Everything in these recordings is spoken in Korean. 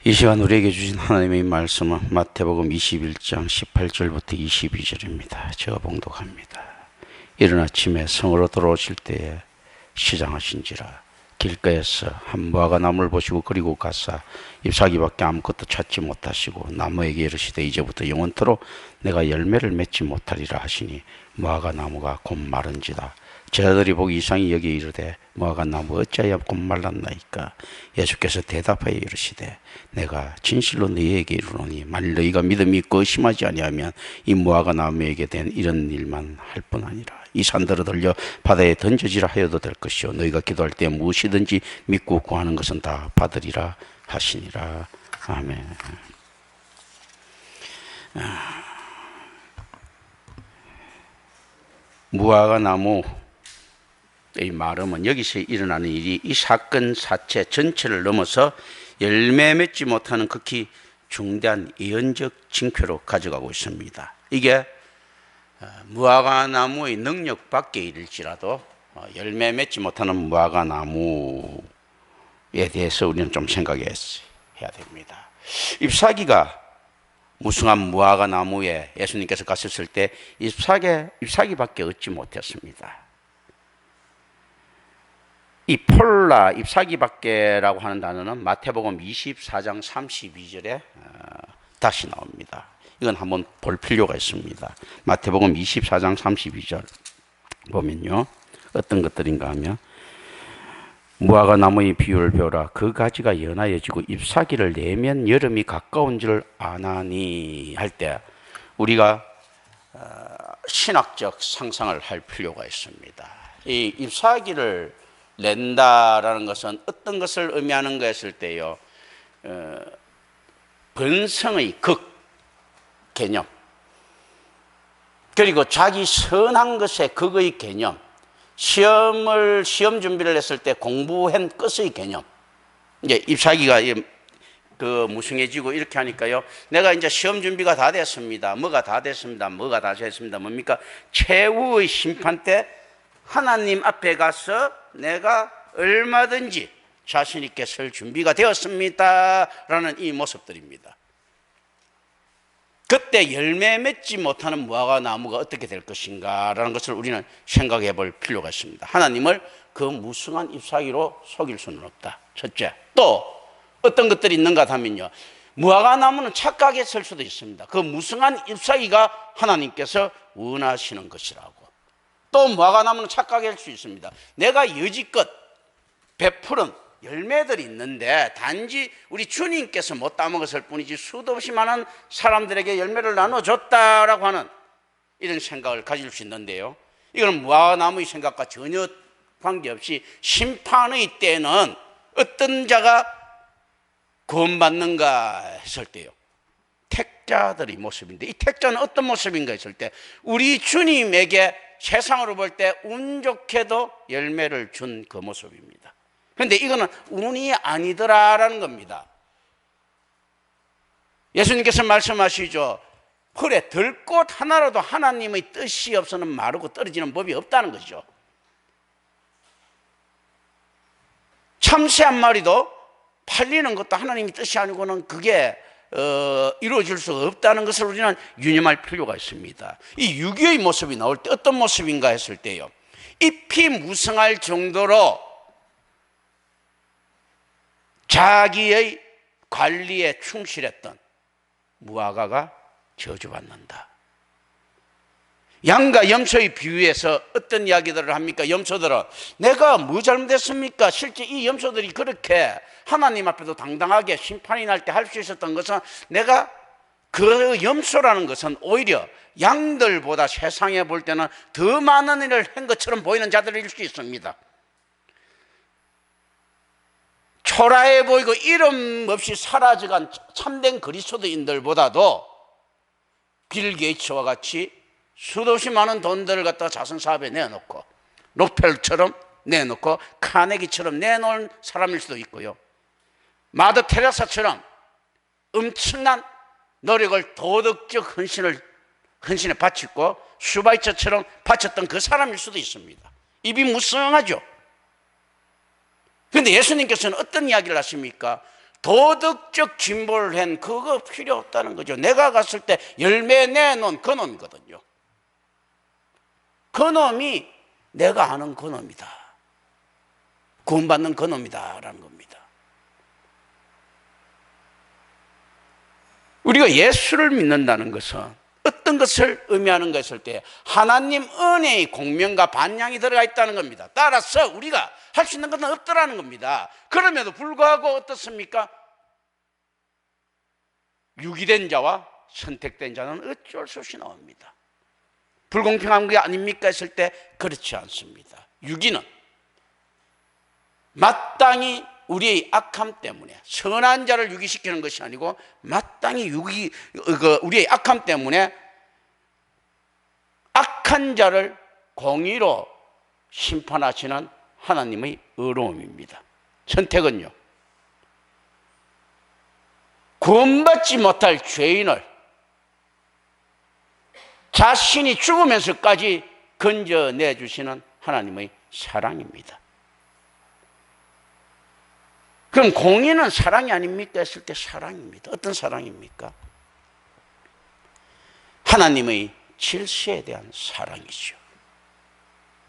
이 시간 우리에게 주신 하나님의 말씀은 마태복음 21장 18절부터 22절입니다. 제가 봉독합니다. 이른 아침에 성으로 돌아오실 때에 시장하신지라 길가에서 한 무화과 나무를 보시고 그리고 가사 잎사귀밖에 아무것도 찾지 못하시고 나무에게 이르시되 이제부터 영원토록 내가 열매를 맺지 못하리라 하시니 무화과 나무가 곧 마른지라. 제자들이 보기 이상히 여기 이르되 무화과 나무 어찌하여 곧 말랐나이까. 예수께서 대답하여 이르시되 내가 진실로 너희에게 이르노니 만일 너희가 믿음이 있고 의심하지 아니하면 이 무화과 나무에게 된 이런 일만 할 뿐 아니라 이 산들을 돌려 바다에 던져지라 하여도 될 것이요 너희가 기도할 때 무엇이든지 믿고 구하는 것은 다 받으리라 하시니라. 아멘. 무화과 나무의 말음은 여기서 일어나는 일이 이 사건 사체 전체를 넘어서 열매 맺지 못하는 극히 중대한 예언적 징표로 가져가고 있습니다. 이게 무화과 나무의 능력 밖에 일일지라도 열매 맺지 못하는 무화과 나무에 대해서 우리는 좀 생각해야 됩니다. 잎사귀가 무성한 무화과 나무에 예수님께서 갔었을 때 잎사귀밖에 얻지 못했습니다. 이 폴라 잎사귀밖에라고 하는 단어는 마태복음 24장 32절에 다시 나옵니다. 이건 한번 볼 필요가 있습니다. 마태복음 24장 32절 보면요, 어떤 것들인가 하면 무화과 나무의 비유를 배우라. 그 가지가 연하여지고 잎사귀를 내면 여름이 가까운 줄 아나니 할 때 우리가 신학적 상상을 할 필요가 있습니다. 이 잎사귀를 낸다라는 것은 어떤 것을 의미하는가 했을 때요, 번성의 극 개념, 그리고 자기 선한 것의 극의 개념, 시험 준비를 했을 때 공부한 끝의 개념. 이제 잎사귀가 무성해지고 이렇게 하니까요, 내가 이제 시험 준비가 다 됐습니다. 뭐가 다 됐습니다. 뭡니까? 최후의 심판 때 하나님 앞에 가서 내가 얼마든지 자신 있게 설 준비가 되었습니다 라는 이 모습들입니다. 그때 열매 맺지 못하는 무화과 나무가 어떻게 될 것인가 라는 것을 우리는 생각해 볼 필요가 있습니다. 하나님을 그 무성한 잎사귀로 속일 수는 없다. 첫째, 또 어떤 것들이 있는가 하면요, 무화과 나무는 착각에 설 수도 있습니다. 그 무성한 잎사귀가 하나님께서 원하시는 것이라고. 또 무화과 나무는 착각할 수 있습니다. 내가 여지껏 베푸른 열매들이 있는데 단지 우리 주님께서 못 따먹었을 뿐이지 수도 없이 많은 사람들에게 열매를 나눠줬다라고 하는 이런 생각을 가질 수 있는데요, 이건 무화과 나무의 생각과 전혀 관계없이 심판의 때는 어떤 자가 구원받는가 했을 때요, 택자들의 모습인데, 이 택자는 어떤 모습인가 했을 때 우리 주님에게 세상으로 볼 때 운 좋게도 열매를 준 그 모습입니다. 그런데 이거는 운이 아니더라라는 겁니다. 예수님께서 말씀하시죠. 풀에 들꽃 하나라도 하나님의 뜻이 없어는 마르고 떨어지는 법이 없다는 것이죠. 참새 한 마리도 팔리는 것도 하나님의 뜻이 아니고는 그게 이루어질 수가 없다는 것을 우리는 유념할 필요가 있습니다. 이 유교의 모습이 나올 때 어떤 모습인가 했을 때요, 잎이 무성할 정도로 자기의 관리에 충실했던 무화과가 저주받는다. 양과 염소의 비유에서 어떤 이야기들을 합니까? 염소들은 내가 뭐 잘못했습니까? 실제 이 염소들이 그렇게 하나님 앞에도 당당하게 심판이 날 때 할 수 있었던 것은, 내가 그 염소라는 것은 오히려 양들보다 세상에 볼 때는 더 많은 일을 한 것처럼 보이는 자들일 수 있습니다. 초라해 보이고 이름 없이 사라져간 참된 그리스도인들보다도 빌 게이츠와 같이 수도 없이 많은 돈들을 갖다가 자선사업에 내놓고 록펠처럼 내놓고 카네기처럼 내놓은 사람일 수도 있고요, 마더 테레사처럼 엄청난 노력을 도덕적 헌신에 바쳤고 슈바이처처럼 바쳤던 그 사람일 수도 있습니다. 입이 무성하죠. 그런데 예수님께서는 어떤 이야기를 하십니까? 도덕적 진보를 한 그거 필요 없다는 거죠. 내가 갔을 때 열매 내놓은 그놈이거든요. 그놈이 내가 아는 그놈이다. 구원받는 그놈이다라는 겁니다. 우리가 예수를 믿는다는 것은 어떤 것을 의미하는 것일 때 하나님 은혜의 공명과 반향이 들어가 있다는 겁니다. 따라서 우리가 할 수 있는 것은 없더라는 겁니다. 그럼에도 불구하고 어떻습니까? 유기된 자와 선택된 자는 어쩔 수 없이 나옵니다. 불공평한 게 아닙니까 했을 때 그렇지 않습니다. 유기는 마땅히 우리의 악함 때문에, 선한 자를 유기시키는 것이 아니고 마땅히 우리의 악함 때문에 악한 자를 공의로 심판하시는 하나님의 의로움입니다. 선택은요, 구원받지 못할 죄인을 자신이 죽으면서까지 건져내주시는 하나님의 사랑입니다. 그럼 공의는 사랑이 아닙니까 했을 때 사랑입니다. 어떤 사랑입니까? 하나님의 질서에 대한 사랑이죠.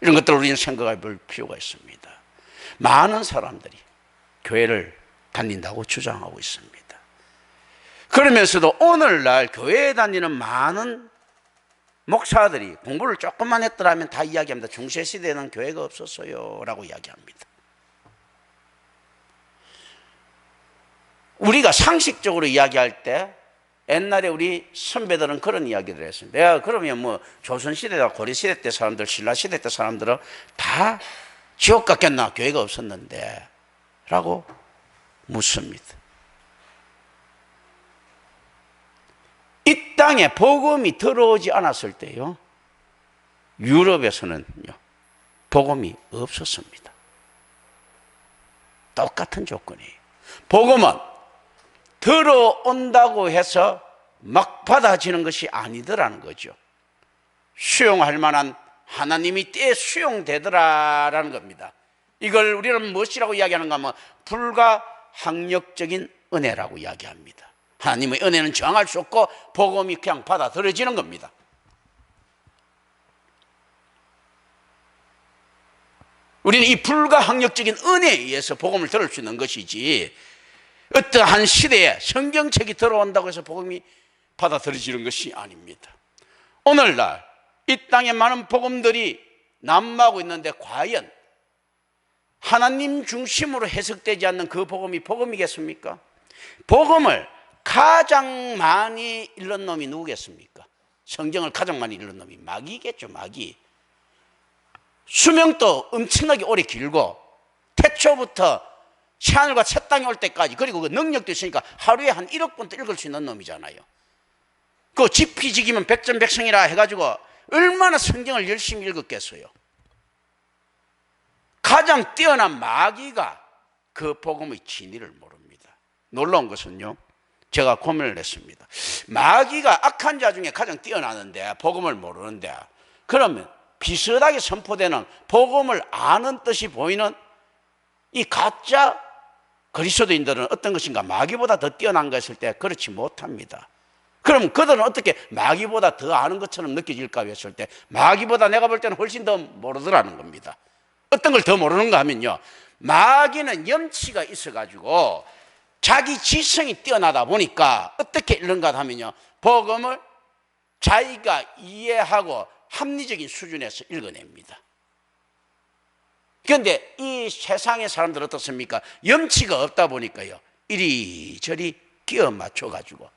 이런 것들을 우리는 생각해 볼 필요가 있습니다. 많은 사람들이 교회를 다닌다고 주장하고 있습니다. 그러면서도 오늘날 교회에 다니는 많은 목사들이 공부를 조금만 했더라면 다 이야기합니다. 중세시대에는 교회가 없었어요 라고 이야기합니다. 우리가 상식적으로 이야기할 때 옛날에 우리 선배들은 그런 이야기를 했습니다. 내가 그러면 뭐 조선시대나 고려시대 때 사람들, 신라시대 때 사람들은 다 지옥 같겠나? 교회가 없었는데 라고 묻습니다. 이 땅에 복음이 들어오지 않았을 때요, 유럽에서는요 복음이 없었습니다. 똑같은 조건이에요. 복음은 들어온다고 해서 막 받아지는 것이 아니더라는 거죠. 수용할 만한 하나님이 때에 수용되더라라는 겁니다. 이걸 우리는 무엇이라고 이야기하는가 하면 불가항력적인 은혜라고 이야기합니다. 하나님의 은혜는 정할 수 없고 복음이 그냥 받아들여지는 겁니다. 우리는 이 불가항력적인 은혜에 의해서 복음을 들을 수 있는 것이지, 어떠한 시대에 성경책이 들어온다고 해서 복음이 받아들여지는 것이 아닙니다. 오늘날 이 땅에 많은 복음들이 난무하고 있는데 과연 하나님 중심으로 해석되지 않는 그 복음이 복음이겠습니까? 복음을 가장 많이 읽는 놈이 누구겠습니까? 성경을 가장 많이 읽는 놈이 마귀겠죠. 마귀. 수명도 엄청나게 오래 길고 태초부터 새하늘과 새 땅이 올 때까지, 그리고 그 능력도 있으니까 하루에 한 1억 번도 읽을 수 있는 놈이잖아요. 그 지피지기면 백전백승이라 해가지고 얼마나 성경을 열심히 읽었겠어요. 가장 뛰어난 마귀가 그 복음의 진리를 모릅니다. 놀라운 것은요, 제가 고민을 했습니다. 마귀가 악한 자 중에 가장 뛰어나는데 복음을 모르는데, 그러면 비슷하게 선포되는 복음을 아는 뜻이 보이는 이 가짜 그리스도인들은 어떤 것인가? 마귀보다 더 뛰어난 것일 때 그렇지 못합니다. 그럼 그들은 어떻게 마귀보다 더 아는 것처럼 느껴질까 했을 때 마귀보다 내가 볼 때는 훨씬 더 모르더라는 겁니다. 어떤 걸 더 모르는가 하면요, 마귀는 염치가 있어가지고 자기 지성이 뛰어나다 보니까 어떻게 읽는가 하면요, 복음을 자기가 이해하고 합리적인 수준에서 읽어냅니다. 그런데 이 세상의 사람들은 어떻습니까? 염치가 없다 보니까요, 이리저리 끼워 맞춰가지고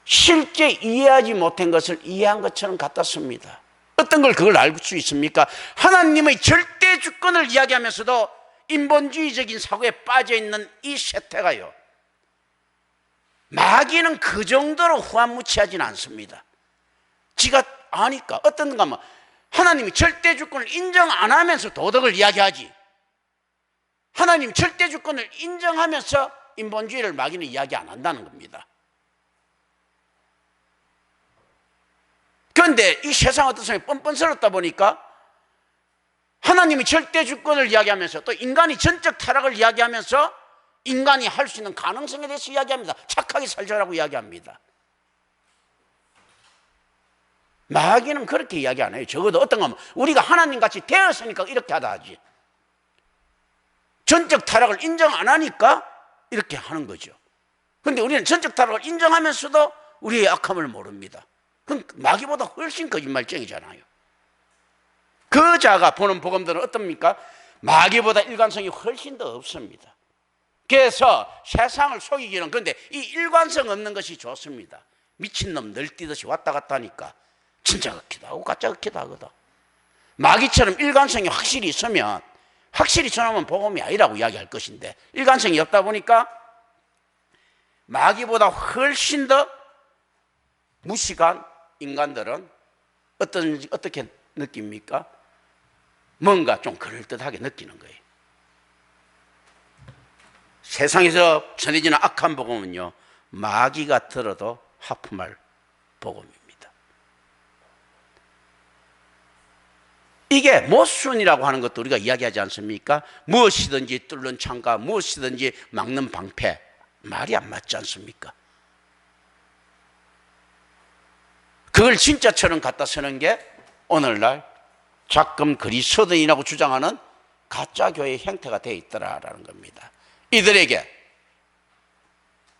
실제 이해하지 못한 것을 이해한 것처럼 같았습니다. 어떤 걸 그걸 알 수 있습니까? 하나님의 절대 주권을 이야기하면서도 인본주의적인 사고에 빠져있는 이 세태가요, 마귀는 그 정도로 후한무치하지는 않습니다. 지가 아니까. 어떤가 하면 하나님이 절대 주권을 인정 안 하면서 도덕을 이야기하지, 하나님 절대 주권을 인정하면서 인본주의를 마귀는 이야기 안 한다는 겁니다. 그런데 이 세상 어떤 사람이 뻔뻔스럽다 보니까 하나님이 절대 주권을 이야기하면서 또 인간이 전적 타락을 이야기하면서 인간이 할 수 있는 가능성에 대해서 이야기합니다. 착하게 살자라고 이야기합니다. 마귀는 그렇게 이야기 안 해요. 적어도 어떤 거 하면 우리가 하나님같이 되었으니까 이렇게 하다 하지, 전적 타락을 인정 안 하니까 이렇게 하는 거죠. 그런데 우리는 전적 타락을 인정하면서도 우리의 악함을 모릅니다. 그럼 마귀보다 훨씬 거짓말쟁이잖아요. 그 자가 보는 복음들은 어떻습니까? 마귀보다 일관성이 훨씬 더 없습니다. 그래서 세상을 속이기는, 그런데 이 일관성 없는 것이 좋습니다. 미친놈 널뛰듯이 왔다 갔다 하니까 진짜 그렇기도 하고 가짜 그렇기도 하거든. 마귀처럼 일관성이 확실히 있으면 확실히 전하면 복음이 아니라고 이야기할 것인데, 일관성이 없다 보니까 마귀보다 훨씬 더 무식한 인간들은 어떻게 느낍니까? 뭔가 좀 그럴듯하게 느끼는 거예요. 세상에서 전해지는 악한 복음은요, 마귀가 들어도 하품할 복음입니다. 이게 모순이라고 하는 것도 우리가 이야기하지 않습니까? 무엇이든지 뚫는 창가, 무엇이든지 막는 방패, 말이 안 맞지 않습니까? 그걸 진짜처럼 갖다 쓰는 게 오늘날 작금 그리스도인이라고 주장하는 가짜 교회의 형태가 되어 있더라라는 겁니다. 이들에게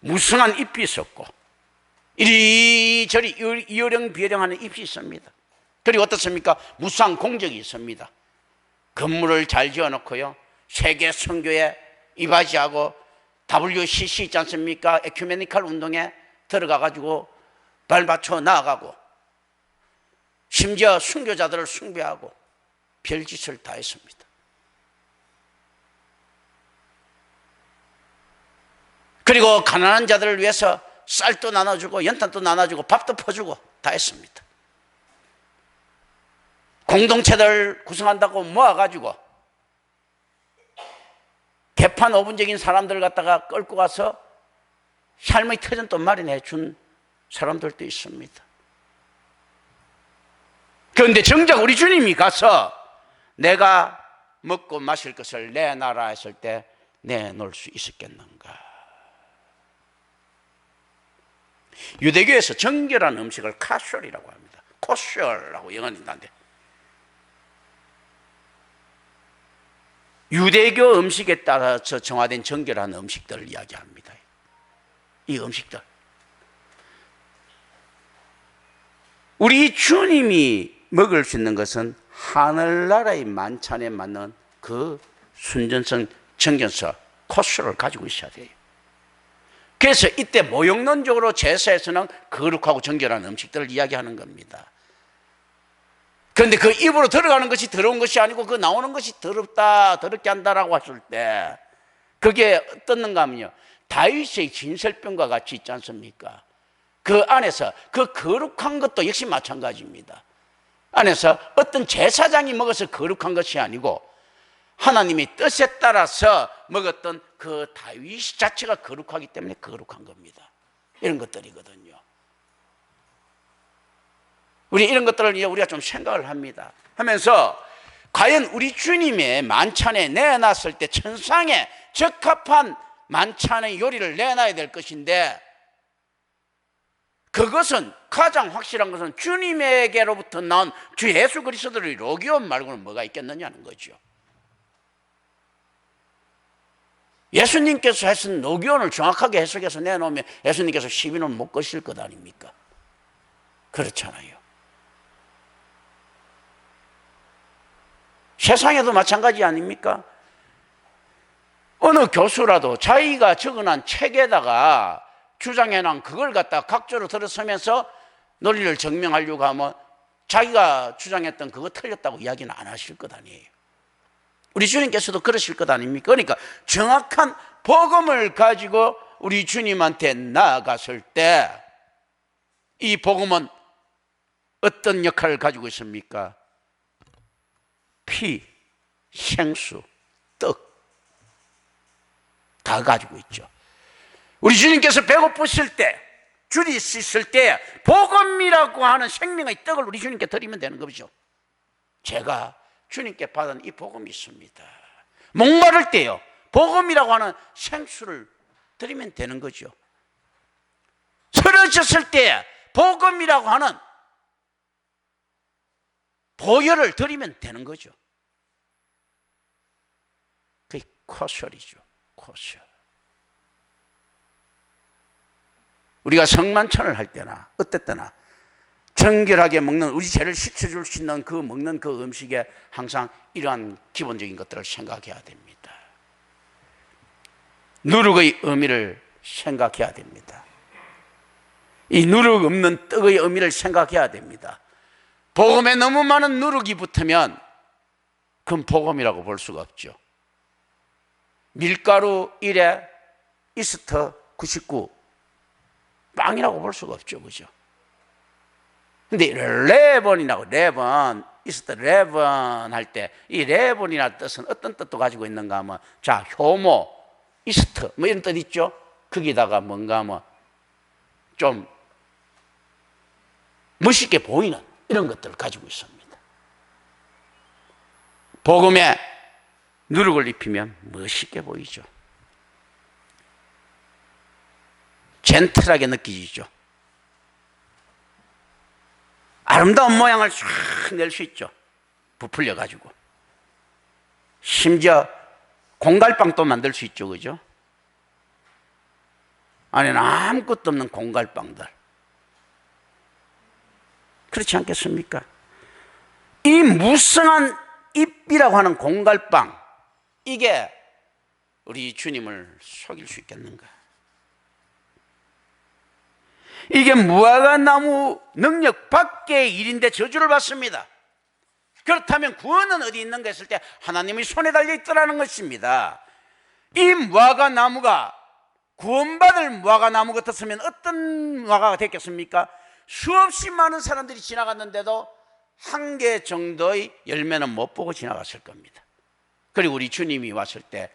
무성한 잎이 있었고 이리저리 이어령비어령하는 잎이 있습니다. 그리고 어떻습니까? 무상 공적이 있습니다. 건물을 잘 지어놓고요, 세계 선교에 이바지하고 WCC 있지 않습니까? 에큐메니컬 운동에 들어가가지고 발맞춰 나아가고, 심지어 순교자들을 숭배하고 별짓을 다 했습니다. 그리고 가난한 자들을 위해서 쌀도 나눠주고 연탄도 나눠주고 밥도 퍼주고 다 했습니다. 공동체들 구성한다고 모아가지고 개판 5분적인 사람들 갖다가 끌고 가서 삶의 터전도 마련해 준 사람들도 있습니다. 그런데 정작 우리 주님이 가서 내가 먹고 마실 것을 내놔라 했을 때 내놓을 수 있었겠는가? 유대교에서 정결한 음식을 카쇼리라고 합니다. 코쇼라고 영어는 있는데, 유대교 음식에 따라서 정화된 정결한 음식들을 이야기합니다. 이 음식들, 우리 주님이 먹을 수 있는 것은 하늘나라의 만찬에 맞는 그 순전성, 정견서, 코스를 가지고 있어야 돼요. 그래서 이때 모형론적으로 제사에서는 거룩하고 정결한 음식들을 이야기하는 겁니다. 그런데 그 입으로 들어가는 것이 더러운 것이 아니고 그 나오는 것이 더럽다, 더럽게 한다라고 했을 때 그게 어떻는가 하면요, 다윗의 진설병과 같이 있지 않습니까? 그 안에서 그 거룩한 것도 역시 마찬가지입니다. 안에서 어떤 제사장이 먹어서 거룩한 것이 아니고 하나님의 뜻에 따라서 먹었던 그 다윗 자체가 거룩하기 때문에 거룩한 겁니다. 이런 것들이거든요. 우리 이런 것들을 이제 우리가 좀 생각을 합니다. 하면서 과연 우리 주님의 만찬에 내놨을 때 천상에 적합한 만찬의 요리를 내놔야 될 것인데, 그것은 가장 확실한 것은 주님에게로부터 나온 주 예수 그리스도의 로기온 말고는 뭐가 있겠느냐는 거죠. 예수님께서 하신 로기온을 정확하게 해석해서 내놓으면 예수님께서 시비는 못 거실 것 아닙니까? 그렇잖아요. 세상에도 마찬가지 아닙니까? 어느 교수라도 자기가 적어놓은 책에다가 주장해놓은 그걸 갖다 각조로 들어서면서 논리를 증명하려고 하면 자기가 주장했던 그거 틀렸다고 이야기는 안 하실 것 아니에요. 우리 주님께서도 그러실 것 아닙니까? 그러니까 정확한 복음을 가지고 우리 주님한테 나아갔을 때 이 복음은 어떤 역할을 가지고 있습니까? 피, 생수, 떡 다 가지고 있죠. 우리 주님께서 배고프실 때, 줄이 있을 때 복음이라고 하는 생명의 떡을 우리 주님께 드리면 되는 거죠. 제가 주님께 받은 이 복음이 있습니다. 목마를 때요, 복음이라고 하는 생수를 드리면 되는 거죠. 쓰러졌을 때 복음이라고 하는 보혈을 드리면 되는 거죠. 그게 코설이죠. 코설. 우리가 성만찬을 할 때나 어땠거나 정결하게 먹는, 우리 죄를 씻어줄 수 있는 그 먹는 그 음식에 항상 이러한 기본적인 것들을 생각해야 됩니다. 누룩의 의미를 생각해야 됩니다. 이 누룩 없는 떡의 의미를 생각해야 됩니다. 복음에 너무 많은 누룩이 붙으면 그건 복음이라고 볼 수가 없죠. 밀가루 1에 이스터 99, 빵이라고 볼 수가 없죠. 그죠? 근데 레번이라고, 레번, 이스터 레번 할 때 이 레번이라는 뜻은 어떤 뜻도 가지고 있는가 하면, 자, 효모, 이스터 뭐 이런 뜻 있죠? 거기다가 뭔가 뭐 좀 멋있게 보이는 이런 것들을 가지고 있습니다. 복음에 누룩을 입히면 멋있게 보이죠. 젠틀하게 느껴지죠. 아름다운 모양을 쫙 낼 수 있죠. 부풀려 가지고. 심지어 공갈빵도 만들 수 있죠. 그죠? 안에는 아무것도 없는 공갈빵들. 그렇지 않겠습니까? 이 무성한 잎이라고 하는 공갈빵, 이게 우리 주님을 속일 수 있겠는가? 이게 무화과나무 능력 밖의 일인데 저주를 받습니다. 그렇다면 구원은 어디 있는가 했을 때 하나님의 손에 달려있더라는 것입니다. 이 무화과나무가 구원받을 무화과나무 같았으면 어떤 무화과가 됐겠습니까? 수없이 많은 사람들이 지나갔는데도 한 개 정도의 열매는 못 보고 지나갔을 겁니다. 그리고 우리 주님이 왔을 때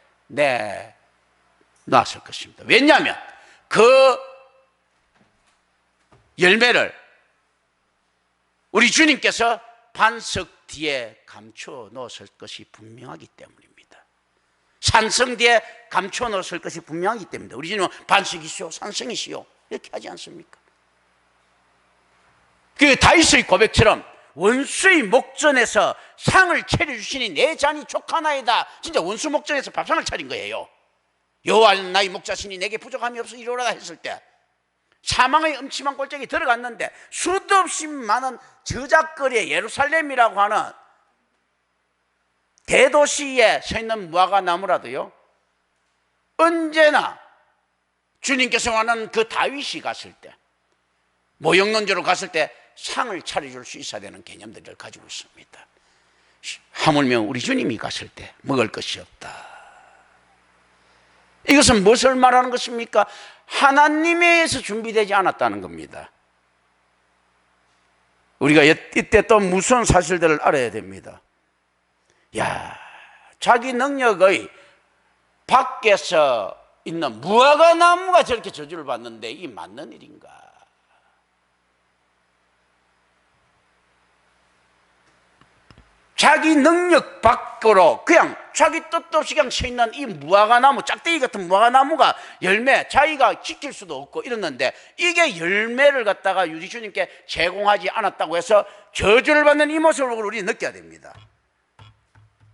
놨을 것입니다. 왜냐하면 그 열매를 우리 주님께서 반석 뒤에 감춰 놓았을 것이 분명하기 때문입니다. 산성 뒤에 감춰 놓았을 것이 분명하기 때문입니다. 우리 주님은 반석이시오 산성이시오 이렇게 하지 않습니까? 그 다윗의 고백처럼 원수의 목전에서 상을 차려주시니 내 잔이 족하나이다. 진짜 원수 목전에서 밥상을 차린 거예요. 여호와 나의 목자시니 내게 부족함이 없어 이루어라 했을 때 사망의 음침한 골짜기 들어갔는데 수도 없이 많은 저작거리의 예루살렘이라고 하는 대도시에 서 있는 무화과나무라도요, 언제나 주님께서 원하는 그 다윗이 갔을 때, 모형론조로 갔을 때 상을 차려줄 수 있어야 되는 개념들을 가지고 있습니다. 하물며 우리 주님이 갔을 때 먹을 것이 없다. 이것은 무엇을 말하는 것입니까? 하나님에 의해서 준비되지 않았다는 겁니다. 우리가 이때 또 무서운 사실들을 알아야 됩니다. 자기 능력의 밖에서 있는 무화과나무가 저렇게 저주를 받는데 이 맞는 일인가? 자기 능력 밖으로 그냥 자기 뜻도 없이 그냥 서 있는 이 무화과나무, 짝대기 같은 무화과나무가 열매, 자기가 지킬 수도 없고 이랬는데 이게 열매를 갖다가 우리 주님께 제공하지 않았다고 해서 저주를 받는 이 모습을 우리 느껴야 됩니다.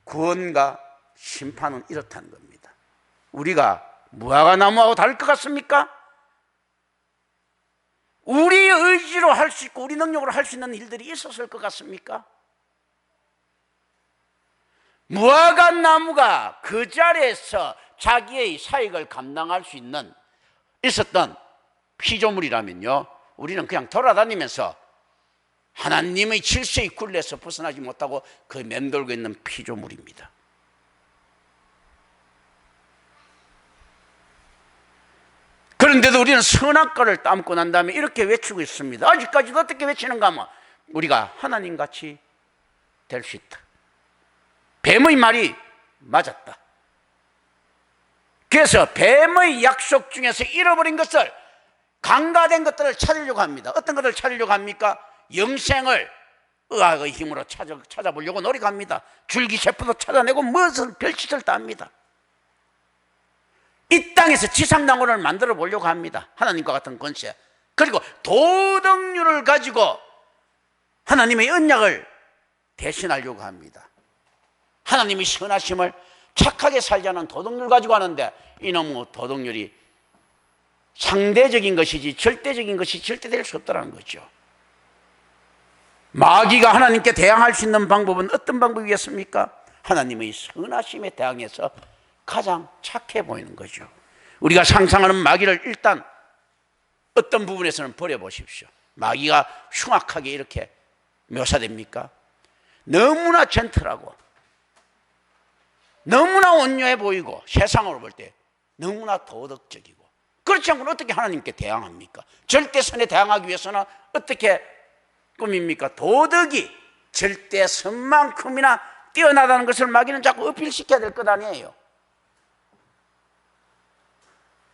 구원과 심판은 이렇다는 겁니다. 우리가 무화과나무하고 다를 것 같습니까? 우리 의지로 할 수 있고 우리 능력으로 할 수 있는 일들이 있었을 것 같습니까? 무화과나무가 그 자리에서 자기의 사역을 감당할 수 있었던 피조물이라면요, 우리는 그냥 돌아다니면서 하나님의 질서의 굴레에서 벗어나지 못하고 그 맴돌고 있는 피조물입니다. 그런데도 우리는 선악과를 따먹고 난 다음에 이렇게 외치고 있습니다. 아직까지도 어떻게 외치는가 하면 우리가 하나님같이 될 수 있다. 뱀의 말이 맞았다. 그래서 뱀의 약속 중에서 잃어버린 것을, 간과된 것들을 찾으려고 합니다. 어떤 것을 찾으려고 합니까? 영생을, 의학의 힘으로 찾아보려고 노력합니다. 줄기세포도 찾아내고 무엇을 별짓을 다 합니다. 이 땅에서 지상낙원을 만들어 보려고 합니다. 하나님과 같은 권세. 그리고 도덕률을 가지고 하나님의 언약을 대신하려고 합니다. 하나님의 선하심을 착하게 살자는 도덕률 가지고 하는데 이놈의 도덕률이 상대적인 것이지 절대적인 것이 절대 될 수 없다는 거죠. 마귀가 하나님께 대항할 수 있는 방법은 어떤 방법이겠습니까? 하나님의 선하심에 대항해서 가장 착해 보이는 거죠. 우리가 상상하는 마귀를 일단 어떤 부분에서는 버려보십시오. 마귀가 흉악하게 이렇게 묘사됩니까? 너무나 젠틀하고 너무나 온유해 보이고 세상으로 볼 때 너무나 도덕적이고, 그렇지 않고는 어떻게 하나님께 대항합니까? 절대선에 대항하기 위해서는 어떻게 꿈입니까? 도덕이 절대선만큼이나 뛰어나다는 것을 마귀는 자꾸 어필시켜야 될 것 아니에요.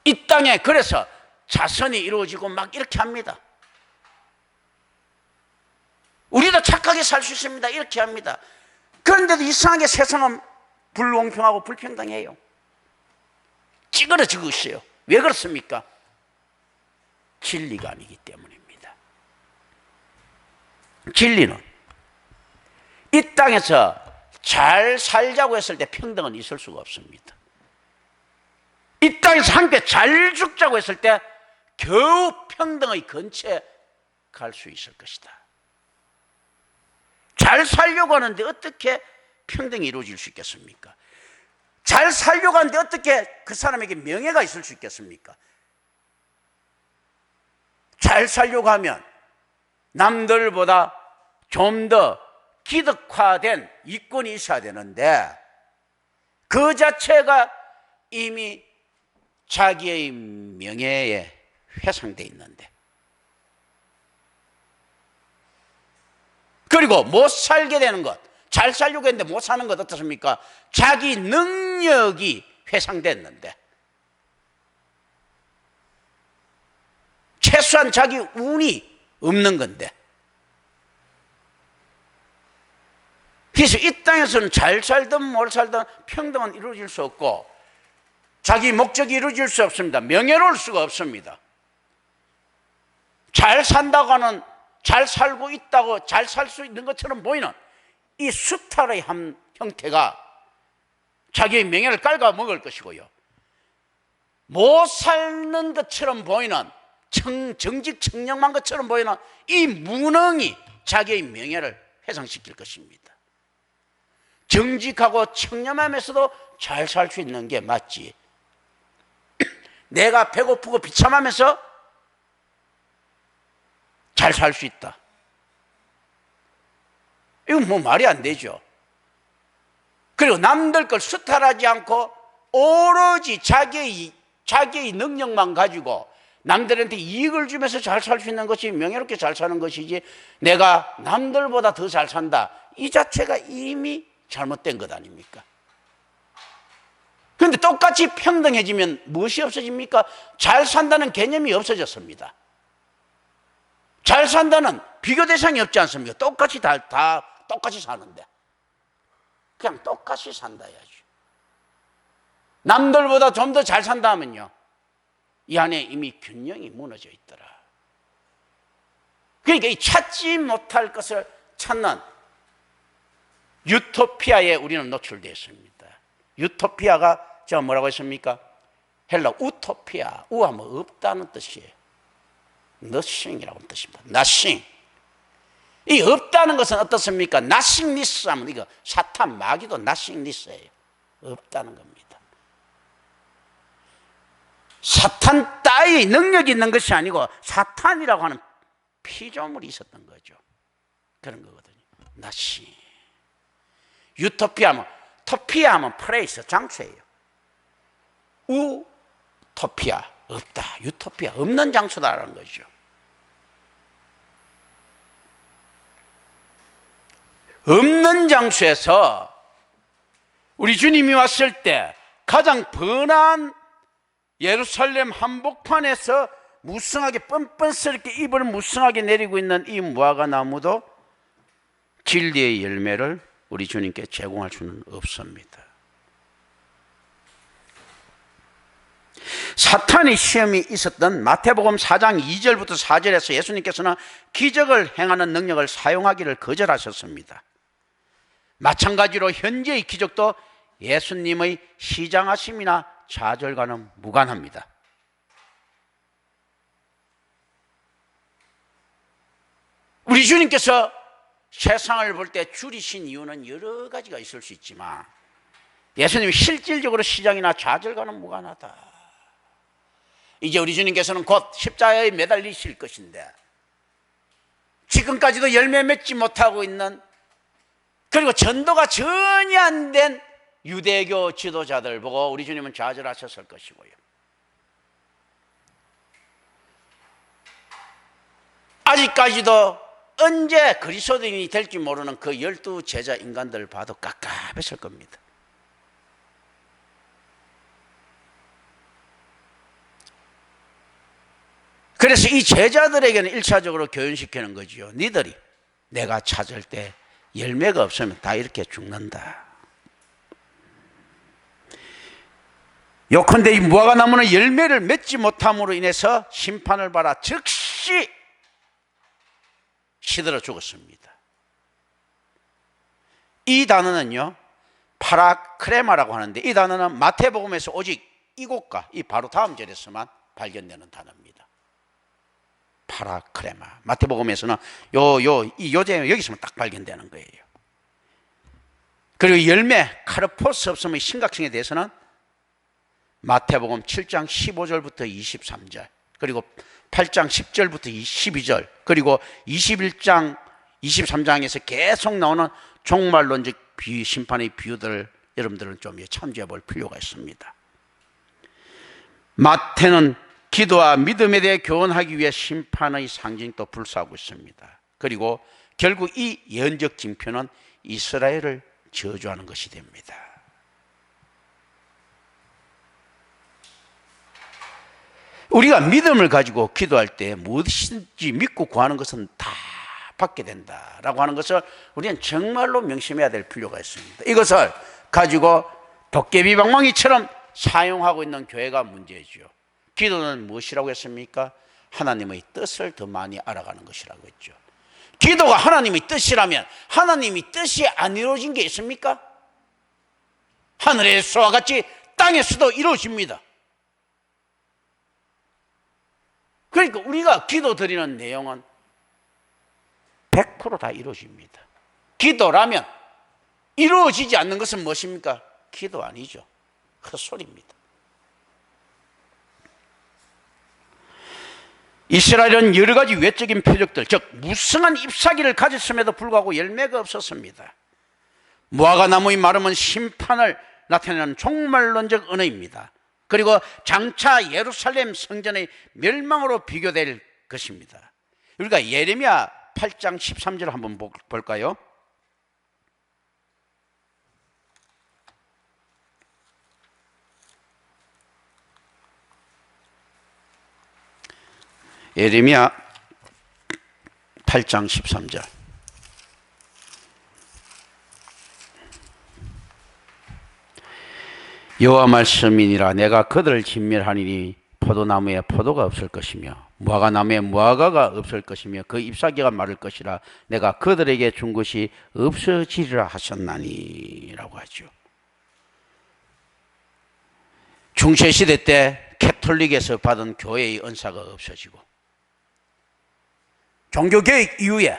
이 땅에 그래서 자선이 이루어지고 막 이렇게 합니다. 우리도 착하게 살 수 있습니다. 이렇게 합니다. 그런데도 이상하게 세상은 불공평하고 불평등해요. 찌그러지고 있어요. 왜 그렇습니까? 진리가 아니기 때문입니다. 진리는 이 땅에서 잘 살자고 했을 때 평등은 있을 수가 없습니다. 이 땅에서 함께 잘 죽자고 했을 때 겨우 평등의 근처에 갈 수 있을 것이다. 잘 살려고 하는데 어떻게 평등이 이루어질 수 있겠습니까? 잘 살려고 하는데 어떻게 그 사람에게 명예가 있을 수 있겠습니까? 잘 살려고 하면 남들보다 좀 더 기득화된 이권이 있어야 되는데 그 자체가 이미 자기의 명예에 훼손되어 있는데, 그리고 못 살게 되는 것, 잘 살려고 했는데 못 사는 것 어떻습니까? 자기 능력이 회상됐는데, 최소한 자기 운이 없는 건데, 그래서 이 땅에서는 잘 살든 못 살든 평등은 이루어질 수 없고 자기 목적이 이루어질 수 없습니다. 명예로울 수가 없습니다. 잘 산다고 하는, 잘 살고 있다고 잘 살 수 있는 것처럼 보이는 이 수탈의 한 형태가 자기의 명예를 갉아먹을 것이고요, 못 사는 것처럼 보이는 정직청렴한 것처럼 보이는 이 무능이 자기의 명예를 훼손시킬 것입니다. 정직하고 청렴하면서도 잘 살 수 있는 게 맞지, 내가 배고프고 비참하면서 잘 살 수 있다, 이건 뭐 말이 안 되죠. 그리고 남들 걸 수탈하지 않고 오로지 자기의 능력만 가지고 남들한테 이익을 주면서 잘 살 수 있는 것이 명예롭게 잘 사는 것이지, 내가 남들보다 더 잘 산다, 이 자체가 이미 잘못된 것 아닙니까? 그런데 똑같이 평등해지면 무엇이 없어집니까? 잘 산다는 개념이 없어졌습니다. 잘 산다는 비교 대상이 없지 않습니까? 똑같이 다 똑같이 사는데 그냥 똑같이 산다 해야지. 남들보다 좀 더 잘 산다 하면요, 이 안에 이미 균형이 무너져 있더라. 그러니까 이 찾지 못할 것을 찾는 유토피아에 우리는 노출되어 있습니다. 유토피아가 제가 뭐라고 했습니까? 헬라 우토피아, 우하면 없다는 뜻이에요. nothing이라고 하는 뜻입니다. nothing. 이 없다는 것은 어떻습니까? nothingness 하면 이거 사탄 마귀도 nothingness예요. 없다는 겁니다. 사탄 따위의 능력이 있는 것이 아니고 사탄이라고 하는 피조물이 있었던 거죠. 그런 거거든요. nothing. 유토피아 하면, 토피아 하면 플레이스, 장소예요. 우토피아, 없다. 유토피아, 없는 장소다라는 거죠. 없는 장소에서 우리 주님이 왔을 때 가장 번한 예루살렘 한복판에서 무성하게 뻔뻔스럽게 잎을 무성하게 내리고 있는 이 무화과 나무도 진리의 열매를 우리 주님께 제공할 수는 없습니다. 사탄의 시험이 있었던 마태복음 4장 2절부터 4절에서 예수님께서는 기적을 행하는 능력을 사용하기를 거절하셨습니다. 마찬가지로 현재의 기적도 예수님의 시장하심이나 좌절과는 무관합니다. 우리 주님께서 세상을 볼 때 줄이신 이유는 여러 가지가 있을 수 있지만 예수님이 실질적으로 시장이나 좌절과는 무관하다. 이제 우리 주님께서는 곧 십자가에 매달리실 것인데 지금까지도 열매 맺지 못하고 있는, 그리고 전도가 전혀 안 된 유대교 지도자들 보고 우리 주님은 좌절하셨을 것이고요. 아직까지도 언제 그리스도인이 될지 모르는 그 12 제자 인간들 봐도 깝깝했을 겁니다. 그래서 이 제자들에게는 1차적으로 교훈시키는 거죠. 니들이 내가 찾을 때 열매가 없으면 다 이렇게 죽는다. 요컨대 이 무화과나무는 열매를 맺지 못함으로 인해서 심판을 받아 즉시 시들어 죽었습니다. 이 단어는요, 파라크레마라고 하는데 이 단어는 마태복음에서 오직 이곳과 이 바로 다음 절에서만 발견되는 단어입니다. 파라크레마. 마태복음에서는 요제 여기서만 딱 발견되는 거예요. 그리고 열매 카르포스 없음의 심각성에 대해서는 마태복음 7장 15절부터 23절, 그리고 8장 10절부터 12절, 그리고 21장 23장에서 계속 나오는 종말론적 심판의 비유들을 여러분들은 좀 참조해 볼 필요가 있습니다. 마태는 기도와 믿음에 대해 교훈하기 위해 심판의 상징도 불사하고 있습니다. 그리고 결국 이 예언적 징표는 이스라엘을 저주하는 것이 됩니다. 우리가 믿음을 가지고 기도할 때 무엇이든지 믿고 구하는 것은 다 받게 된다라고 하는 것을 우리는 정말로 명심해야 될 필요가 있습니다. 이것을 가지고 도깨비 방망이처럼 사용하고 있는 교회가 문제죠. 기도는 무엇이라고 했습니까? 하나님의 뜻을 더 많이 알아가는 것이라고 했죠. 기도가 하나님의 뜻이라면 하나님의 뜻이 안 이루어진 게 있습니까? 하늘에서와 같이 땅에서도 이루어집니다. 그러니까 우리가 기도 드리는 내용은 100% 다 이루어집니다. 기도라면 이루어지지 않는 것은 무엇입니까? 기도 아니죠. 헛소리입니다. 이스라엘은 여러 가지 외적인 표적들, 즉 무성한 잎사귀를 가졌음에도 불구하고 열매가 없었습니다. 무화과나무의 마름은 심판을 나타내는 종말론적 언어입니다. 그리고 장차 예루살렘 성전의 멸망으로 비교될 것입니다. 우리가 예레미야 8장 13절 한번 볼까요? 예레미야 8장 13절. 여호와 말씀이니라. 내가 그들을 진멸하리니 포도나무에 포도가 없을 것이며 무화과나무에 무화과가 없을 것이며 그 잎사귀가 마를 것이라. 내가 그들에게 준 것이 없어지리라 하셨나니 라고 하죠. 중세시대 때 캐톨릭에서 받은 교회의 은사가 없어지고 종교개혁 이후에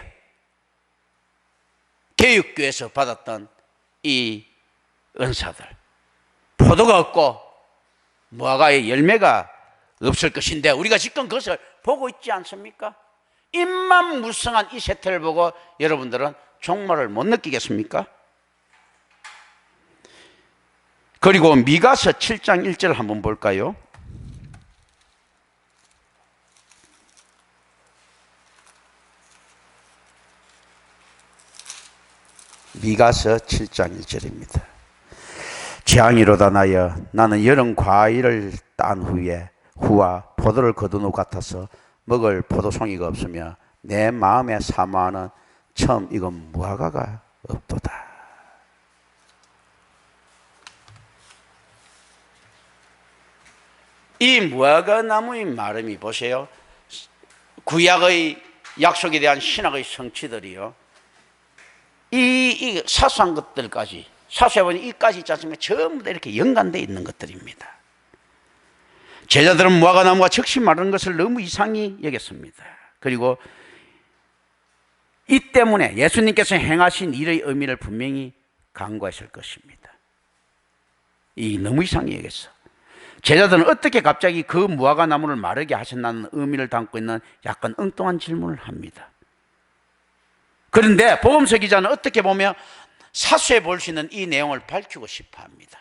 개혁교회에서 받았던 이 은사들, 포도가 없고 무화과의 열매가 없을 것인데 우리가 지금 그것을 보고 있지 않습니까? 입만 무성한 이 세태를 보고 여러분들은 종말을 못 느끼겠습니까? 그리고 미가서 7장 1절 한번 볼까요? 미가서 7장 1절입니다. 재앙이로다 나여 나는 여름 과일을 딴 후와 포도를 거둔 후 같아서 먹을 포도송이가 없으며 내 마음에 사모하는 처음 이건 무화과가 없도다. 이 무화과 나무의 말음이 보세요. 구약의 약속에 대한 신학의 성취들이요. 이 사소한 것들까지, 사소해보니 이까지 있지 않습니까? 전부 다 이렇게 연관되어 있는 것들입니다. 제자들은 무화과 나무가 즉시 마르는 것을 너무 이상히 여겼습니다. 그리고 이 때문에 예수님께서 행하신 일의 의미를 분명히 간과했을 것입니다. 이 너무 이상히 여겼어. 제자들은 어떻게 갑자기 그 무화과 나무를 마르게 하셨나는 의미를 담고 있는 약간 엉뚱한 질문을 합니다. 그런데 복음서 기자는 어떻게 보면 사수해 볼 수 있는 이 내용을 밝히고 싶어 합니다.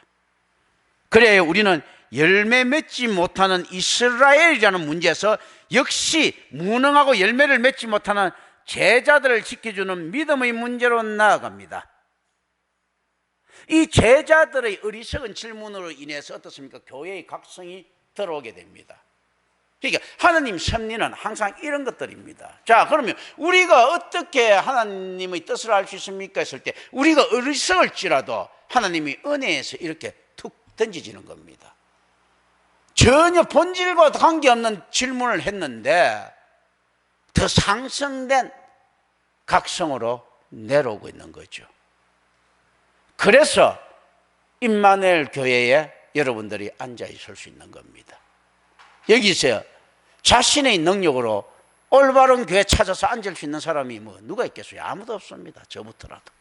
그래야 우리는 열매 맺지 못하는 이스라엘이라는 문제에서 역시 무능하고 열매를 맺지 못하는 제자들을 지켜주는 믿음의 문제로 나아갑니다. 이 제자들의 어리석은 질문으로 인해서 어떻습니까? 교회의 각성이 들어오게 됩니다. 그러니까 하나님 섭리는 항상 이런 것들입니다. 자, 그러면 우리가 어떻게 하나님의 뜻을 알 수 있습니까? 했을 때 우리가 어리석을지라도 하나님이 은혜에서 이렇게 툭 던지지는 겁니다. 전혀 본질과 관계없는 질문을 했는데 더 상승된 각성으로 내려오고 있는 거죠. 그래서 임마누엘 교회에 여러분들이 앉아 있을 수 있는 겁니다. 여기서 자신의 능력으로 올바른 교회 찾아서 앉을 수 있는 사람이 뭐 누가 있겠어요? 아무도 없습니다. 저부터라도.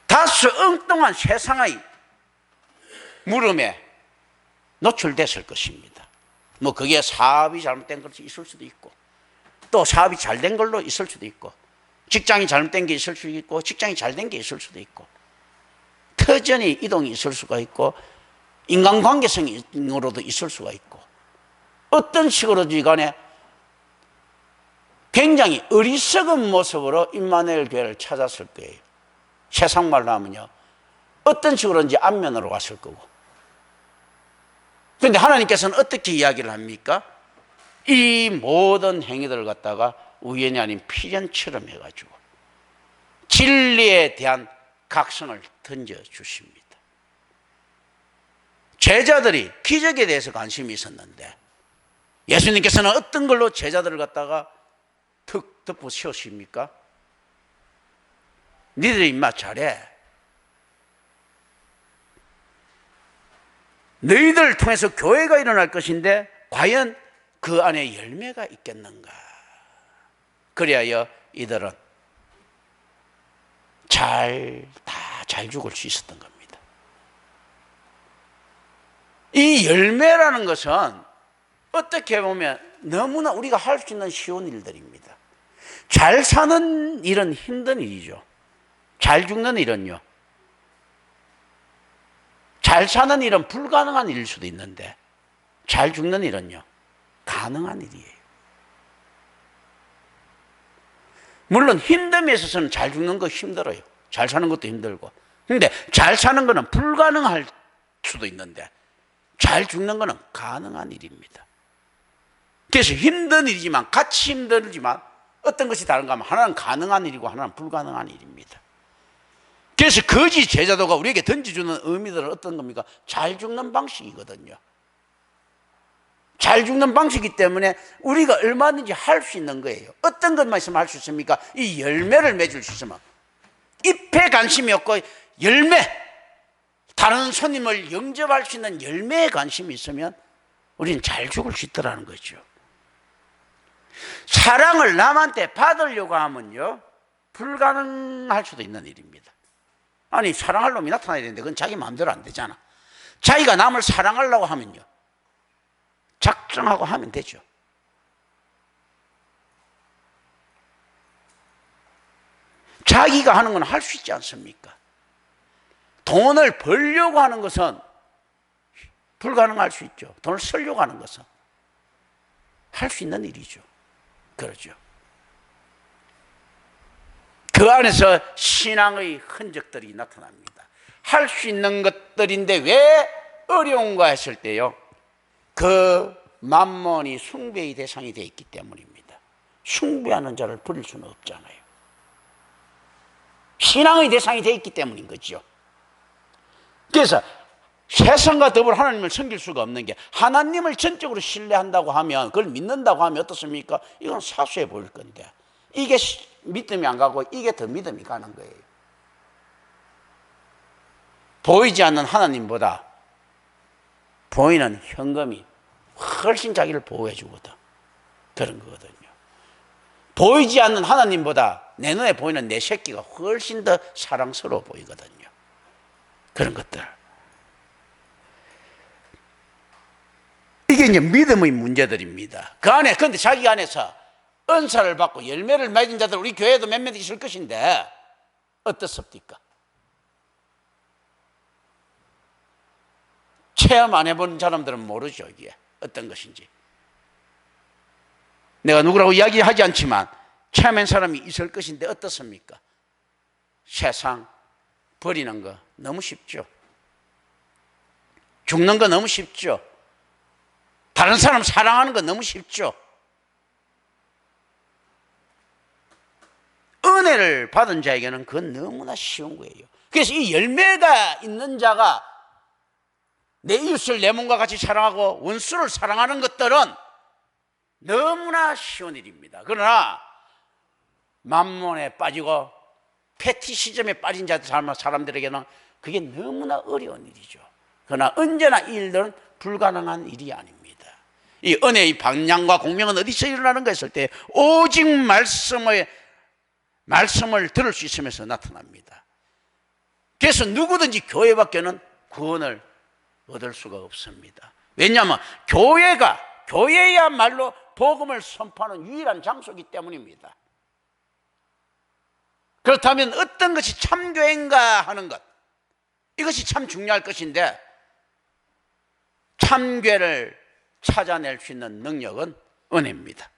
다소 엉뚱한 세상의 물음에 노출됐을 것입니다. 뭐 그게 사업이 잘못된 것이 있을 수도 있고, 또 사업이 잘된 걸로 있을 수도 있고, 직장이 잘못된 게 있을 수도 있고, 직장이 잘된 게 있을 수도 있고, 터전이 이동이 있을 수가 있고, 인간관계성으로도 있을 수가 있고, 어떤 식으로든 간에 굉장히 어리석은 모습으로 임마누엘 교회를 찾았을 거예요. 세상 말로 하면요, 어떤 식으로든지 안면으로 왔을 거고. 그런데 하나님께서는 어떻게 이야기를 합니까? 이 모든 행위들을 갖다가 우연이 아닌 필연처럼 해가지고 진리에 대한 각성을 던져주십니다. 제자들이 기적에 대해서 관심이 있었는데 예수님께서는 어떤 걸로 제자들을 갖다가 툭 덮어 씌우십니까? 니들이 임마 잘해. 너희들을 통해서 교회가 일어날 것인데 과연 그 안에 열매가 있겠는가? 그리하여 이들은 잘 죽을 수 있었던 겁니다. 이 열매라는 것은 어떻게 보면 너무나 우리가 할 수 있는 쉬운 일들입니다. 잘 사는 일은 힘든 일이죠. 잘 죽는 일은요, 잘 사는 일은 불가능한 일일 수도 있는데 잘 죽는 일은요, 가능한 일이에요. 물론 힘듦에 있어서는 잘 죽는 거 힘들어요. 잘 사는 것도 힘들고. 그런데 잘 사는 거는 불가능할 수도 있는데 잘 죽는 거는 가능한 일입니다. 그래서 힘든 일이지만, 같이 힘들지만 어떤 것이 다른가 하면 하나는 가능한 일이고 하나는 불가능한 일입니다. 그래서 거짓 제자도가 우리에게 던져주는 의미들은 어떤 겁니까? 잘 죽는 방식이거든요. 잘 죽는 방식이기 때문에 우리가 얼마든지 할 수 있는 거예요. 어떤 것만 있으면 할 수 있습니까? 이 열매를 맺을 수 있으면. 잎에 관심이 없고 열매, 다른 손님을 영접할 수 있는 열매에 관심이 있으면 우리는 잘 죽을 수 있다는 거죠. 사랑을 남한테 받으려고 하면요, 불가능할 수도 있는 일입니다. 아니, 사랑할 놈이 나타나야 되는데 그건 자기 마음대로 안 되잖아. 자기가 남을 사랑하려고 하면요, 작정하고 하면 되죠. 자기가 하는 건 할 수 있지 않습니까? 돈을 벌려고 하는 것은 불가능할 수 있죠. 돈을 쓰려고 하는 것은 할 수 있는 일이죠. 그렇죠. 그 안에서 신앙의 흔적들이 나타납니다. 할 수 있는 것들인데 왜 어려운가 했을 때요, 그 만몬이 숭배의 대상이 되어 있기 때문입니다. 숭배하는 자를 버릴 수는 없잖아요. 신앙의 대상이 되어 있기 때문인 거죠. 그래서 세상과 더불어 하나님을 섬길 수가 없는 게, 하나님을 전적으로 신뢰한다고 하면, 그걸 믿는다고 하면 어떻습니까? 이건 사소해 보일 건데, 이게 믿음이 안 가고 이게 더 믿음이 가는 거예요. 보이지 않는 하나님보다 보이는 현금이 훨씬 자기를 보호해 주거든. 그런 거거든요. 보이지 않는 하나님보다 내 눈에 보이는 내 새끼가 훨씬 더 사랑스러워 보이거든요. 그런 것들. 이게 이제 믿음의 문제들입니다. 그 안에, 그런데 자기 안에서 은사를 받고 열매를 맺은 자들, 우리 교회도 몇몇 있을 것인데 어떻습니까? 체험 안 해본 사람들은 모르죠, 이게 어떤 것인지. 내가 누구라고 이야기하지 않지만 체험한 사람이 있을 것인데 어떻습니까? 세상 버리는 거 너무 쉽죠. 죽는 거 너무 쉽죠. 다른 사람 사랑하는 거 너무 쉽죠. 은혜를 받은 자에게는 그건 너무나 쉬운 거예요. 그래서 이 열매가 있는 자가 내 이웃을 내 몸과 같이 사랑하고 원수를 사랑하는 것들은 너무나 쉬운 일입니다. 그러나 만몬에 빠지고 패티시즘에 빠진 사람들에게는 그게 너무나 어려운 일이죠. 그러나 언제나 이 일들은 불가능한 일이 아닙니다. 이 은혜의 방향과 공명은 어디서 일어나는가 했을 때 오직 말씀을 들을 수 있으면서 나타납니다. 그래서 누구든지 교회밖에는 구원을 얻을 수가 없습니다. 왜냐하면 교회야말로 복음을 선포하는 유일한 장소이기 때문입니다. 그렇다면 어떤 것이 참교회인가 하는 것, 이것이 참 중요할 것인데, 참교회를 찾아낼 수 있는 능력은 은혜입니다.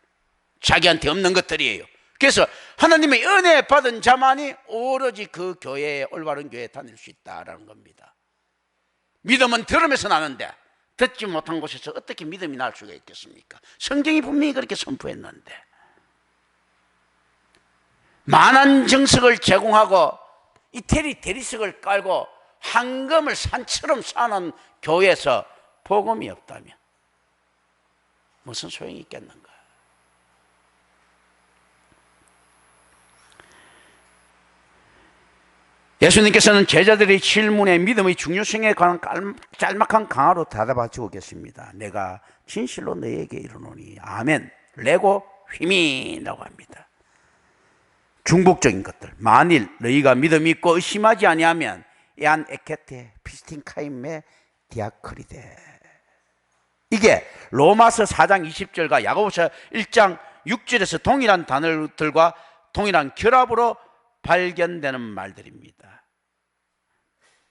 자기한테 없는 것들이에요. 그래서 하나님의 은혜 받은 자만이 오로지 그 교회에, 올바른 교회에 다닐 수 있다는 겁니다. 믿음은 들으면서 나는데 듣지 못한 곳에서 어떻게 믿음이 날 수가 있겠습니까? 성경이 분명히 그렇게 선포했는데, 만한 정석을 제공하고 이태리 대리석을 깔고 황금을 산처럼 쌓는 교회에서 복음이 없다면 무슨 소용이 있겠는가? 예수님께서는 제자들의 질문에 믿음의 중요성에 관한 짤막한 강화로 대답해 주고 계십니다. 내가 진실로 너희에게 이르노니 아멘 레고 휘민이라고 합니다. 중복적인 것들, 만일 너희가 믿음이 있고 의심하지 아니하면 에안 에케테 피스틴카임메 디아크리데, 이게 로마서 4장 20절과 야고보서 1장 6절에서 동일한 단어들과 동일한 결합으로 발견되는 말들입니다.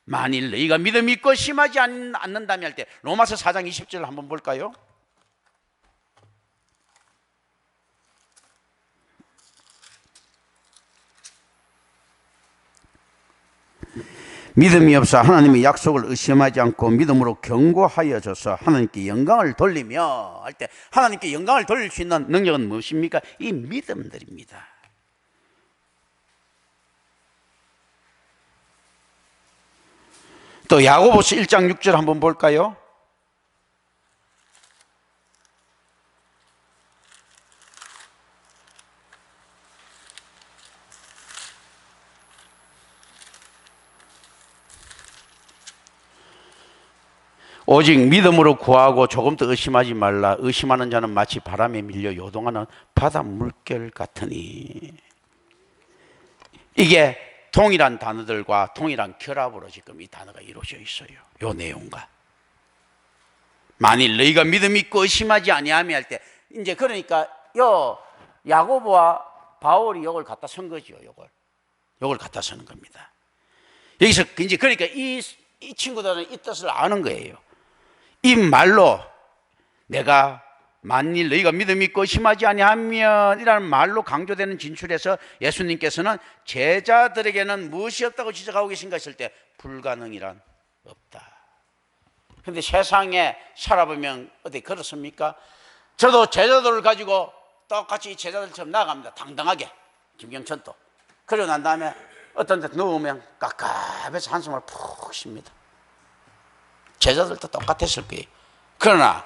만일 너희가 믿음이 있고 심하지 않는다면 할 때 로마서 4장 20절을 한번 볼까요? 믿음이 없어 하나님의 약속을 의심하지 않고 믿음으로 견고하여져서 하나님께 영광을 돌리며 할 때, 하나님께 영광을 돌릴 수 있는 능력은 무엇입니까? 이 믿음들입니다. 또 야고보서 1장 6절 한번 볼까요? 오직 믿음으로 구하고 조금 더 의심하지 말라. 의심하는 자는 마치 바람에 밀려 요동하는 바다 물결 같으니. 이게 동일한 단어들과 동일한 결합으로 지금 이 단어가 이루어져 있어요. 요 내용과. 만일 너희가 믿음이 있고 의심하지 아니하며 할 때, 이제 그러니까 요 야고보와 바울이 요걸 갖다 쓴 거죠. 요걸 갖다 쓰는 겁니다. 여기서 이제 그러니까 이 친구들은 이 뜻을 아는 거예요. 이 말로 내가 만일 너희가 믿음이 있고 심하지 아니하면 이라는 말로 강조되는 진술에서 예수님께서는 제자들에게는 무엇이 없다고 지적하고 계신가 했을 때 불가능이란 없다. 근데 세상에 살아보면 어디 그렇습니까? 저도 제자들을 가지고 똑같이 제자들처럼 나갑니다. 당당하게. 김경천도. 그러고 난 다음에 어떤 데 누우면 깝깝해서 한숨을 푹 쉽니다. 제자들도 똑같았을 거예요. 그러나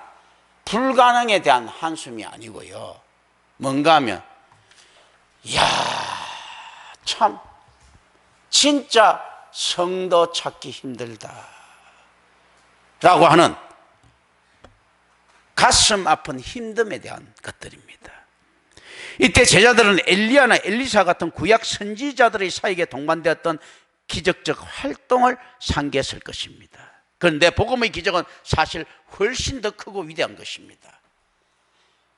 불가능에 대한 한숨이 아니고요. 뭔가 하면 이야 참 진짜 성도 찾기 힘들다 라고 하는 가슴 아픈 힘듦에 대한 것들입니다. 이때 제자들은 엘리야나 엘리사 같은 구약 선지자들의 사역에 동반되었던 기적적 활동을 상기했을 것입니다. 그런데 복음의 기적은 사실 훨씬 더 크고 위대한 것입니다.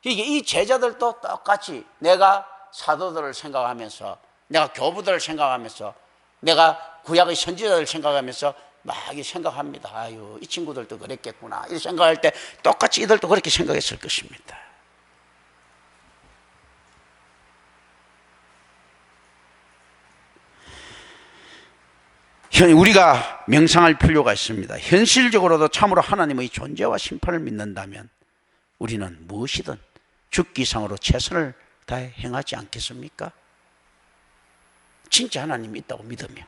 이게 이 제자들도 똑같이 내가 사도들을 생각하면서, 내가 교부들을 생각하면서, 내가 구약의 선지자들을 생각하면서 막 생각합니다. 아유, 이 친구들도 그랬겠구나. 이렇게 생각할 때 똑같이 이들도 그렇게 생각했을 것입니다. 우리가 명상할 필요가 있습니다. 현실적으로도 참으로 하나님의 존재와 심판을 믿는다면 우리는 무엇이든 죽기 이상으로 최선을 다해 행하지 않겠습니까? 진짜 하나님이 있다고 믿으면.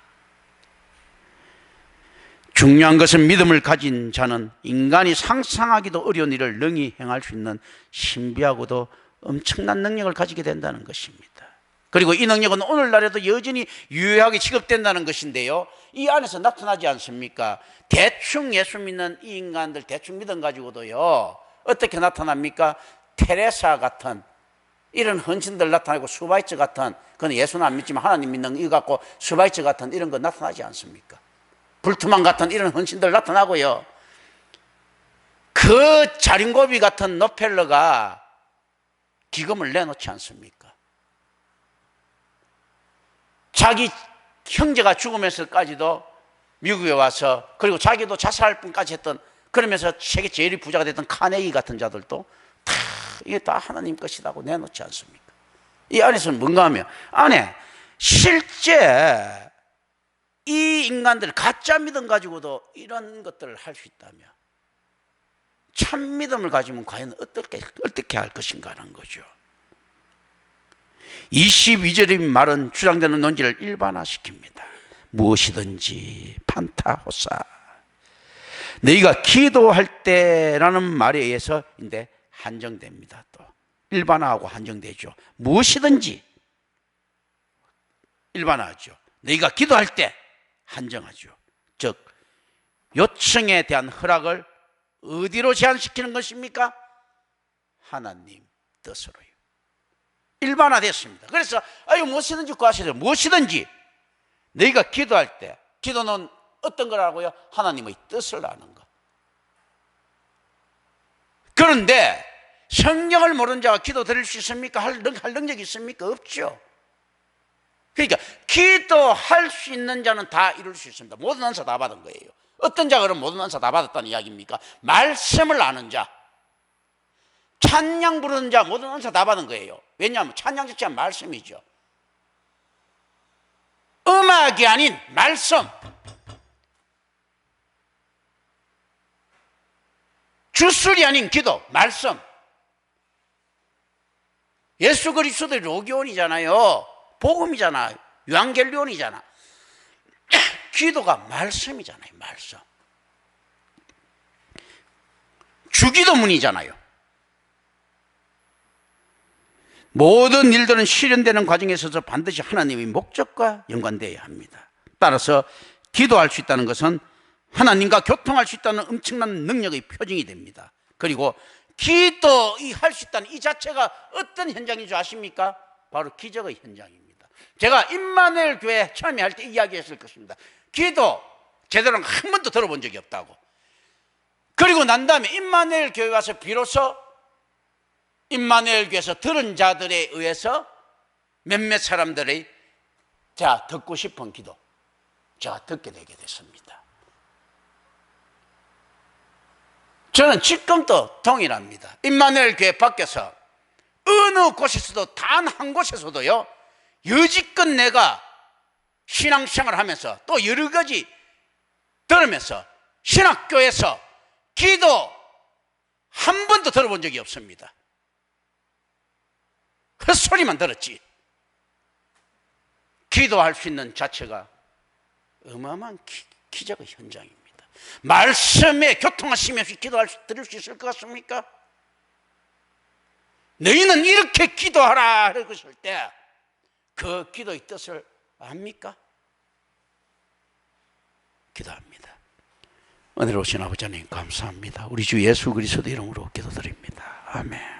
중요한 것은 믿음을 가진 자는 인간이 상상하기도 어려운 일을 능히 행할 수 있는 신비하고도 엄청난 능력을 가지게 된다는 것입니다. 그리고 이 능력은 오늘날에도 여전히 유효하게 지급된다는 것인데요, 이 안에서 나타나지 않습니까? 대충 예수 믿는 이 인간들 대충 믿음 가지고도요 어떻게 나타납니까? 테레사 같은 이런 헌신들 나타나고, 수바이처 같은, 그건 예수는 안 믿지만 하나님 믿는 이거 갖고 수바이처 같은 이런 거 나타나지 않습니까? 불투만 같은 이런 헌신들 나타나고요, 그 자린고비 같은 노펠러가 기금을 내놓지 않습니까? 자기 형제가 죽으면서까지도 미국에 와서, 그리고 자기도 자살할 뿐까지 했던, 그러면서 세계 제일 부자가 됐던 카네기 같은 자들도 다 이게 다 하나님 것이라고 내놓지 않습니까? 이 안에서는 뭔가 하면, 안에 실제 이 인간들 가짜 믿음 가지고도 이런 것들을 할 수 있다면 참 믿음을 가지면 과연 어떻게 할 것인가 하는 거죠. 22절의 말은 주장되는 논지를 일반화시킵니다. 무엇이든지 판타호사, 너희가 기도할 때라는 말에 의해서인데 한정됩니다. 또 일반화하고 한정되죠. 무엇이든지 일반화하죠. 너희가 기도할 때 한정하죠. 즉 요청에 대한 허락을 어디로 제한시키는 것입니까? 하나님 뜻으로요. 일반화됐습니다. 그래서 아유 무엇이든지 구하시죠. 무엇이든지. 너희가 기도할 때, 기도는 어떤 거라고요? 하나님의 뜻을 아는 것. 그런데 성경을 모르는 자가 기도 드릴 수 있습니까? 할 능력이 있습니까? 없죠. 그러니까 기도할 수 있는 자는 다 이룰 수 있습니다. 모든 은사 다 받은 거예요. 어떤 자가 그럼 모든 은사 다 받았다는 이야기입니까? 말씀을 아는 자, 찬양 부르는 자, 모든 은사 다 받은 거예요. 왜냐하면 찬양 자체가 말씀이죠. 음악이 아닌 말씀, 주술이 아닌 기도, 말씀. 예수 그리스도의 로기온이잖아요. 복음이잖아. 유앙겔리온이잖아. 기도가 말씀이잖아요. 말씀. 주기도문이잖아요. 모든 일들은 실현되는 과정에 있어서 반드시 하나님의 목적과 연관되어야 합니다. 따라서 기도할 수 있다는 것은 하나님과 교통할 수 있다는 엄청난 능력의 표징이 됩니다. 그리고 기도할 수 있다는 이 자체가 어떤 현장인 줄 아십니까? 바로 기적의 현장입니다. 제가 임마누엘 교회 처음에 할 때 이야기했을 것입니다. 기도 제대로 한 번도 들어본 적이 없다고. 그리고 난 다음에 임마누엘 교회 와서 비로소 임마누엘 교회에서 들은 자들에 의해서 몇몇 사람들의 제가 듣고 싶은 기도 제가 듣게 되게 됐습니다. 저는 지금도 동일합니다. 임마누엘 교회 밖에서 어느 곳에서도 단 한 곳에서도요 여지껏 내가 신앙생활을 하면서 또 여러 가지 들으면서 신학교에서 기도 한 번도 들어본 적이 없습니다. 헛소리만 들었지. 기도할 수 있는 자체가 어마어마한 기적의 현장입니다. 말씀에 교통하심이 없이 들을 수 있을 것 같습니까? 너희는 이렇게 기도하라 그랬을 때 그 기도의 뜻을 압니까? 기도합니다. 은혜로우신 아버지 하나님 감사합니다. 우리 주 예수 그리스도 이름으로 기도드립니다. 아멘.